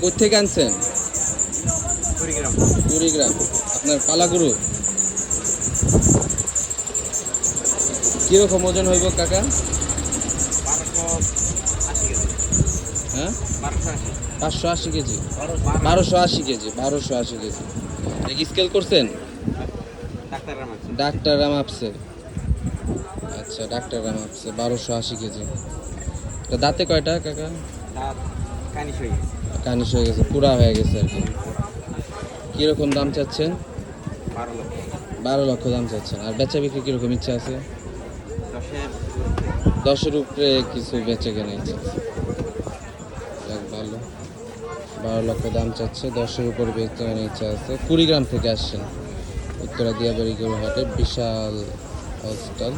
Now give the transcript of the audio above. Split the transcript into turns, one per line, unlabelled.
কোথেকে আনছেন? কুড়িগ্রাম। আপনার পালা গরু কিরকম ওজন হইব কাকা? হ্যাঁ, 580 কেজি। 1280 কেজি। 1280 কেজি। স্কেল করছেন? ডাক্তাররা মাপছে। আচ্ছা, ডাক্তাররা মাপছে 1280 কেজি। দাঁতে কয়টা কাকা? কানিশ হয়ে গেছে, পুরা হয়ে গেছে আর কি। কিরকম দাম চাচ্ছেন? 12 লক্ষ দাম চাচ্ছেন। আর বেচা বিক্রি কিরকম ইচ্ছা আছে? 10-এর উপরে কিছু বেচে কেনা ইচ্ছা আছে। ভালো, 12 লক্ষ দাম চাচ্ছে, 10-এর উপরে বেচে কেনা ইচ্ছা আছে। কুড়িগ্রাম থেকে আসছেন, উত্তরা দিয়াবাড়ি গরু হাটে, বিশাল হসপিটাল।